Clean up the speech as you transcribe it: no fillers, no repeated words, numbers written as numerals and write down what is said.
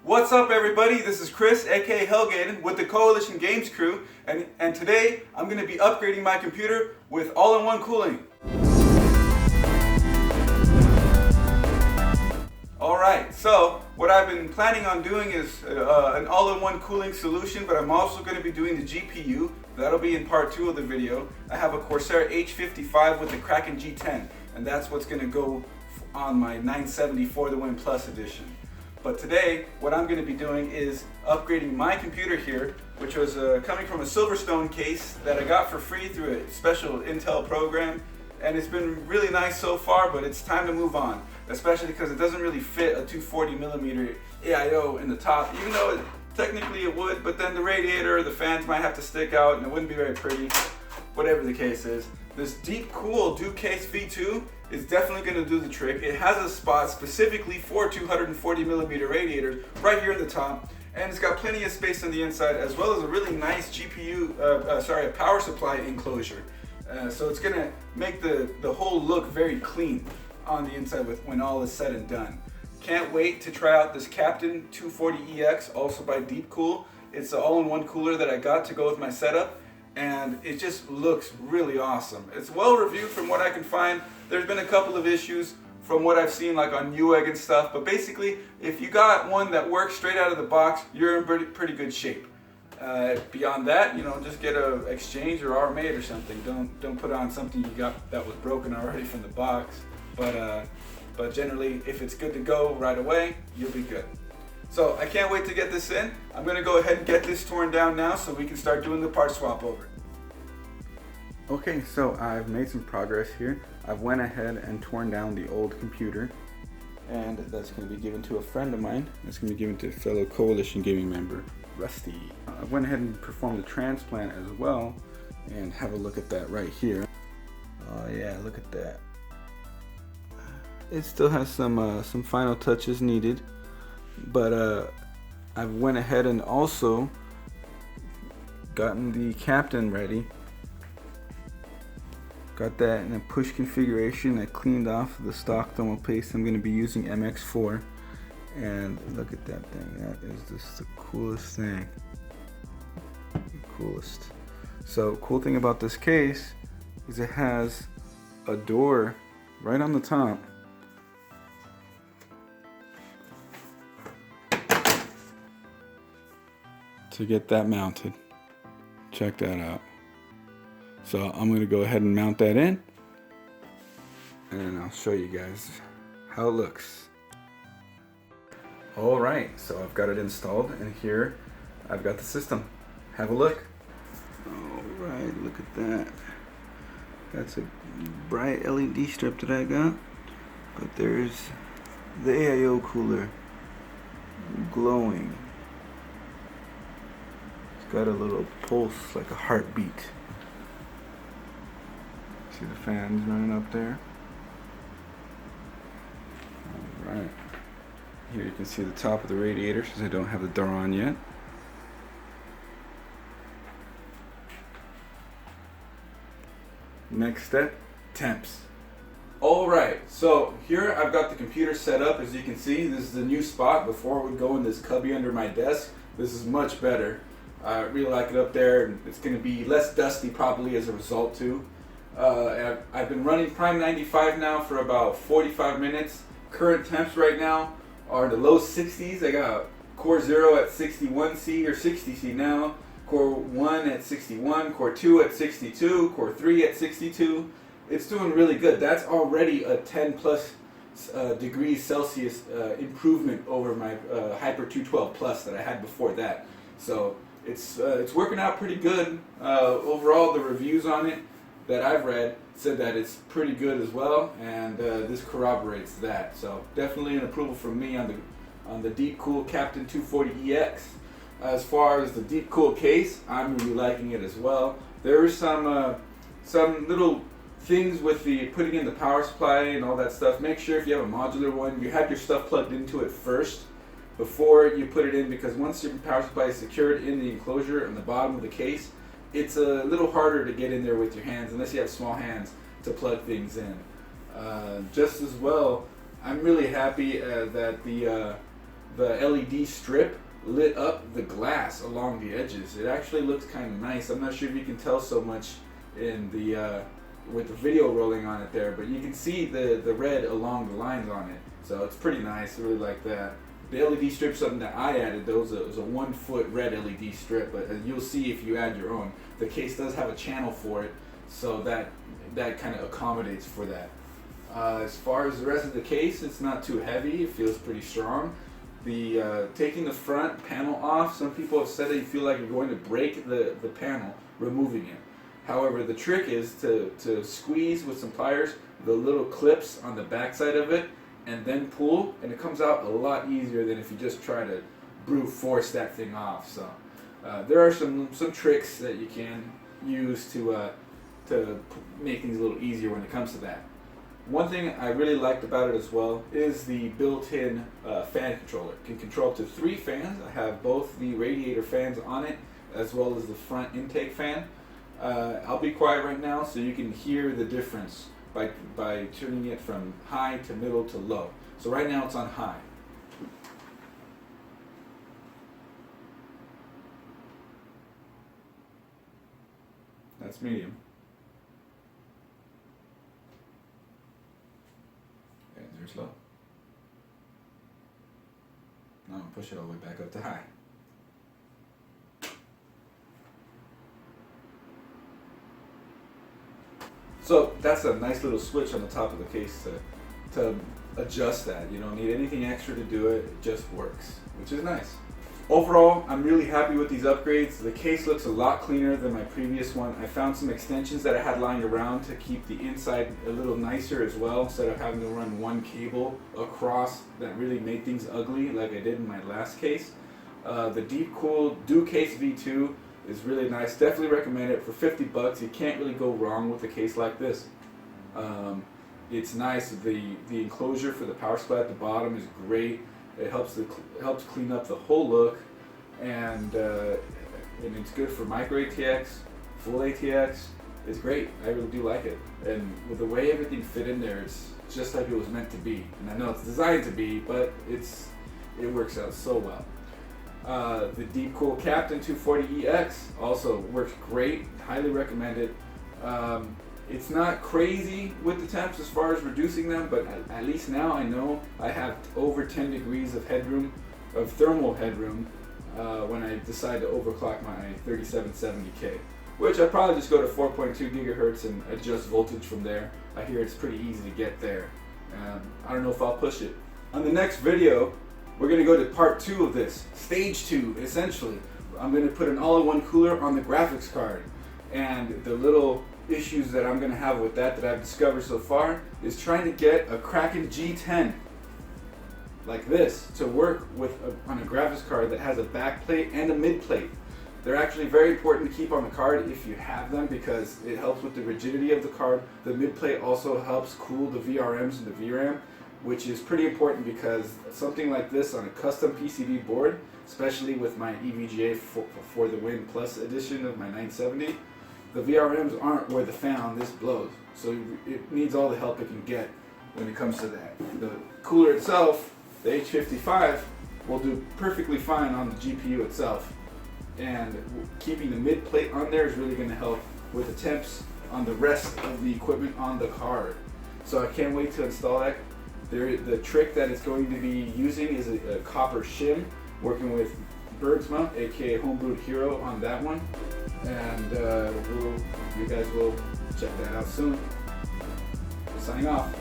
What's up, everybody? This is Chris, aka Hellgaden, with the Coalition Games crew, and today I'm going to be upgrading my computer with all-in-one cooling. Alright, so what I've been planning on doing is an all-in-one cooling solution, but I'm also going to be doing the GPU. That'll be in part 2 of the video. I have a Corsair H55 with the Kraken G10, and that's what's going to go on my 970 For the Win Plus edition. But today, what I'm going to be doing is upgrading my computer here, which was coming from a Silverstone case that I got for free through a special Intel program. And it's been really nice so far, but it's time to move on, especially because it doesn't really fit a 240mm AIO in the top, even though technically it would, but then the radiator or the fans might have to stick out and it wouldn't be very pretty, whatever the case is. This Deepcool Dukase V2 is definitely going to do the trick. It has a spot specifically for 240mm radiators right here in the top, and it's got plenty of space on the inside, as well as a really nice a power supply enclosure. So it's going to make the whole look very clean on the inside when all is said and done. Can't wait to try out this Captain 240EX, also by Deepcool. It's an all-in-one cooler that I got to go with my setup, and it just looks really awesome. It's well reviewed from what I can find. There's been a couple of issues from what I've seen, like on Newegg and stuff, but basically if you got one that works straight out of the box, you're in pretty good shape. Beyond that, just get a exchange or R-made or something. Don't put on something you got that was broken already from the box. But generally, if it's good to go right away, you'll be good. So I can't wait to get this in. I'm going to go ahead and get this torn down now so we can start doing the part swap over. Okay, so I've made some progress here. I've went ahead and torn down the old computer, and that's going to be given to a friend of mine. That's going to be given to a fellow Coalition Gaming member, Rusty. I went ahead and performed the transplant as well, and have a look at that right here. Oh yeah, look at that. It still has some final touches needed, but I went ahead and also gotten the Captain ready. Got that in a push configuration. I cleaned off the stock thermal paste. I'm going to be using MX4, and look at that thing. That is just the coolest thing. The coolest. So cool thing about this case is it has a door right on the top. To get that mounted. Check that out. So I'm going to go ahead and mount that in, and I'll show you guys how it looks. Alright, so I've got it installed, and here I've got the system. Have a look. Alright, look at that. That's a bright LED strip that I got, but there's the AIO cooler glowing. It's got a little pulse like a heartbeat. See the fans running up there. Alright. Here you can see the top of the radiator since I don't have the door on yet. Next step, temps. Alright, so here I've got the computer set up. As you can see, this is the new spot. Before it would go in this cubby under my desk. This is much better. I really like it up there, and it's going to be less dusty probably as a result too. I've been running Prime 95 now for about 45 minutes. Current temps right now are the low 60s. I got Core 0 at 61C or 60C now, Core 1 at 61, Core 2 at 62, Core 3 at 62. It's doing really good. That's already a 10 plus degrees Celsius improvement over my Hyper 212 Plus that I had before that. So it's working out pretty good. Overall, the reviews on it that I've read said that it's pretty good as well, and this corroborates that. So definitely an approval from me on the Deepcool Captain 240EX. As far as the Deepcool case, I'm really liking it as well. There are some little things with the putting in the power supply and all that stuff. Make sure if you have a modular one, you have your stuff plugged into it first before you put it in, because once your power supply is secured in the enclosure on the bottom of the case, it's a little harder to get in there with your hands unless you have small hands to plug things in. Just as well, I'm really happy that the LED strip lit up the glass along the edges. It actually looks kind of nice. I'm not sure if you can tell so much in the with the video rolling on it there, but you can see the red along the lines on it. So it's pretty nice. I really like that. The LED strip is something that I added. There was a 1 foot red LED strip, but you'll see if you add your own. The case does have a channel for it, so that kind of accommodates for that. As far as the rest of the case, it's not too heavy. It feels pretty strong. The taking the front panel off, some people have said that you feel like you're going to break the panel removing it. However, the trick is to squeeze with some pliers the little clips on the back side of it and then pull, and it comes out a lot easier than if you just try to brute force that thing off. So there are some tricks that you can use to make things a little easier when it comes to that. One thing I really liked about it as well is the built-in fan controller. It can control up to 3 fans. I have both the radiator fans on it as well as the front intake fan. I'll be quiet right now so you can hear the difference by turning it from high to middle to low. So right now it's on high. That's medium. And there's low. Now I'm going to push it all the way back up to high. So that's a nice little switch on the top of the case to adjust that. You don't need anything extra to do it. It just works, which is nice. Overall, I'm really happy with these upgrades. The case looks a lot cleaner than my previous one. I found some extensions that I had lying around to keep the inside a little nicer as well, instead of having to run one cable across that really made things ugly like I did in my last case. The Deepcool Dukase V2 is really nice. Definitely recommend it. For 50 bucks, you can't really go wrong with a case like this. It's nice. The enclosure for the power supply at the bottom is great. It helps clean up the whole look, and it's good for micro ATX, full ATX. It's great. I really do like it. And with the way everything fit in there, it's just like it was meant to be. And I know it's designed to be, but it works out so well. The Deepcool Captain 240EX also works great. Highly recommend it. It's not crazy with the temps as far as reducing them, but at least now I know I have over 10 degrees of headroom, of thermal headroom, when I decide to overclock my 3770K, which I probably just go to 4.2 gigahertz and adjust voltage from there. I hear it's pretty easy to get there. I don't know if I'll push it. On the next video, we're going to go to part 2 of this, stage 2 essentially. I'm going to put an all-in-one cooler on the graphics card, and the little issues that I'm going to have with that I've discovered so far is trying to get a Kraken G10 like this to work with on a graphics card that has a back plate and a mid plate. They're actually very important to keep on the card if you have them, because it helps with the rigidity of the card. The mid plate also helps cool the VRMs and the VRAM, which is pretty important because something like this on a custom PCB board, especially with my EVGA for the Win Plus edition of my 970, the VRMs aren't where the fan on this blows, so it needs all the help it can get when it comes to that. The cooler itself, the H55, will do perfectly fine on the GPU itself, and keeping the mid plate on there is really going to help with the temps on the rest of the equipment on the card. So I can't wait to install that. The trick that it's going to be using is a copper shim, working with Bird's Mount, aka Homebrewed Hero, on that one. And you guys will check that out soon. Signing off.